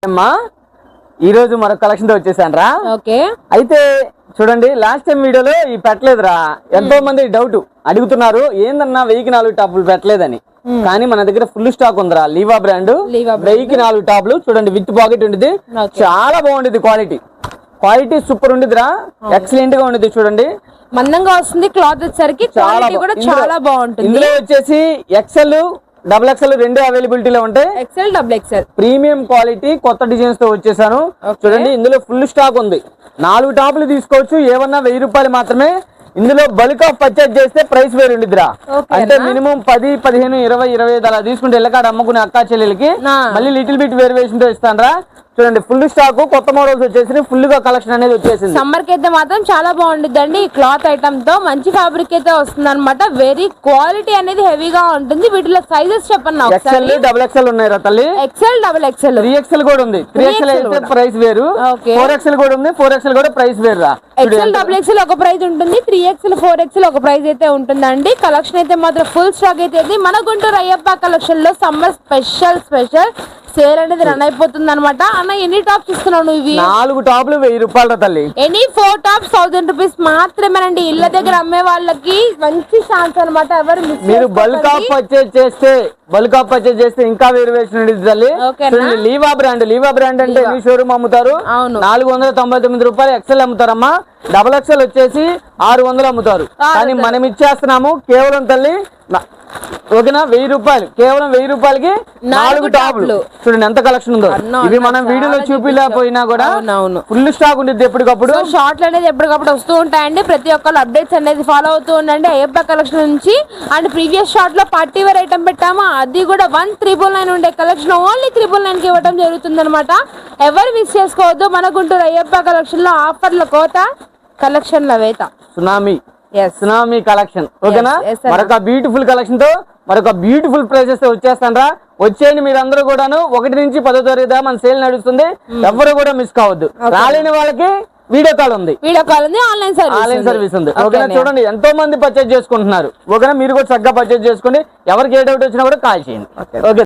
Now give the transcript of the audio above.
అమ్మా ఈ రోజు మరొక కలెక్షన్ తో వచ్చేసాను రా. ఓకే అయితే చూడండి, లాస్ట్ టైం వీడియోలో ఈ పెట్టలేదురా. ఎంతో మంది డౌట్ అడుగుతున్నారు, ఏందన్నా 1004 టాపులు పెట్టలేదని. కానీ మన దగ్గర ఫుల్ స్టాక్ ఉందిరా. లీవా బ్రాండ్ 1004 టాపులు చూడండి, విత్ పాకెట్ ఉంటుంది. చాలా బాగుంటుంది, క్వాలిటీ సూపర్ ఉండిదిరా, ఎక్సలెంట్ గా ఉండిద్ది. చూడండి మందంగా వస్తుంది, క్లాత్ వచ్చేసరికి చాలా బాగుంటుంది. ఇందులో వచ్చేసి ఎక్సెల్ డబుల్ ఎక్సెల్ రెండు అవైలబిలిటీలో ఉంటాయి. Excel double Excel premium quality కొత్త డిజైన్స్ తో వచ్చేసాను. చూడండి ఇందులో ఫుల్ స్టాక్ ఉంది. 4 టాపులు తీసుకోవచ్చు, ఏమన్నా 1000 రూపాయలు మాత్రమే. ఇందులో బల్క్ ఆఫ్ పర్చేజ్ చేస్తే ప్రైస్ వేరు ఉండిద్దిరా. అంటే మినిమం 10, 15, 20, 25 అలా తీసుకుంటే ఎల్లకాడ అమ్ముకునే అక్కా చెల్లెలకి మళ్ళీ లిటిల్ బిట్ వేరియేషన్ తో ఇస్తాను రా. చూడండి ఫుల్ స్టాక్, కొత్త మోడల్స్ వచ్చేసి ఫుల్ గా కలెక్షన్ అనేది వచ్చేసింది. సమ్మర్ కి అయితే మాత్రం చాలా బాగుంటుంది. ఈ క్లాత్ ఐటమ్ తో మంచి ఫ్యాబ్రిక్ అయితే వస్తుంది అనమాట. వెరీ క్వాలిటీ అనేది హెవీగా ఉంటుంది. వీటిలో సైజెస్ చెప్పండి. ఎక్సెల్ డబుల్ ఎక్సెల్ ఉన్నాయి రా తల్లి. ఎక్సెల్ డబుల్ ఎక్సెల్ 3XL కూడా ఉంది. 3XL అయితే ప్రైస్ వేరు. 4XL కూడా ఉంది. 4XL కూడా ప్రైస్ వేరు రా. ఎక్సెల్ డబుల్ ఎక్సెల్ ఒక ప్రైస్ ఉంటుంది, 3XL 4XL ఒక ప్రైస్ అయితే ఉంటుందండి. కలెక్షన్ అయితే మాత్రం ఫుల్ స్టాక్ అయితే మన గుంటూరు అయ్యప్ప కలెక్షన్ లో సమ్మర్ స్పెషల్ సేల్ అనేది రన్ అయిపోతుంది అనమాట. అన్న ఎన్ని టాప్స్ ఇస్తున్నావు నువ్వు? ఇవి 4 టాప్లు 1000 రూపాయలు తల్లి. ఎనీ 4 టాప్స్ 1000 రూపీస్ మాత్రమేనండి. ఇళ్ళ దగ్గర అమ్మే వాళ్ళకి మంచి ఛాన్స్ అనమాట. ఎవరు మీరు బల్క్ ఆఫ్ పర్చేజ్ చేస్తే ఇంకా వేరియేషన్ ఉంటుంది తల్లి. లీవా బ్రాండ్ అంటే మీ షోరూమ్ అమ్ముతారు 499 రూపాయలు. ఎక్సెల్ అమ్ముతారమ్మా. డబుల్ ఎక్సెల్ వచ్చేసి 600 అమ్ముతారు. కానీ మనం ఇచ్చేస్తున్నాము కేవలం తల్లి ఓకేనా 1000 రూపాయలు. కేవలం 1000 రూపాయలకి 4 టాపులు. చూడండి ఎంత కలెక్షన్ ఉందో. ఇవి మనం వీడియోలో చూపిలేకపోయినా కూడా ఫుల్ స్టాక్ ఉంటుంది ఎప్పటికప్పుడు. షార్ట్లు అనేది ఎప్పటికప్పుడు వస్తూ ఉంటాయండి. ప్రతి ఒక్కరు అప్డేట్స్ అనేది ఫాలో అవుతూ ఉండండి అయ్యప్ప కలెక్షన్ నుంచి. అండ్ ప్రీవియస్ షార్ట్ లో పార్టీ వేర్ ఐటమ్ పెట్టాము, అది కూడా 1999 ఉండే కలెక్షన్ ఓన్లీ 999 కి ఇవ్వడం జరుగుతుంది అనమాట. ఎవరు మిస్ చేసుకోవద్దు. మన గుంటూరు అయ్యప్ప కలెక్షన్ లో ఆఫర్ల కోత, కలెక్షన్ల వేత. సునామీ కలెక్షన్ ఓకేనా. మరొక బ్యూటిఫుల్ కలెక్షన్ తో మరొక బ్యూటిఫుల్ ప్రైసెస్ తో వచ్చేస్తాను రా. వచ్చేయండి మీరందరూ కూడాను. 1 నుంచి 10వ తరగతి దాకా మన సేల్ నడుస్తుంది. ఎవరు కూడా మిస్ కావద్దు. రాలేని వాళ్ళకి వీడియో కాల్ ఉంది, ఆన్లైన్ సర్వీస్ ఉంది. ఓకేనా. చూడండి ఎంతో మంది పర్చేజ్ చేసుకుంటున్నారు. ఓకేనా. మీరు కూడా చక్కగా పర్చేజ్ చేసుకోండి. ఎవరికి ఏ డౌట్ వచ్చినా కూడా కాల్ చేయండి. ఓకే.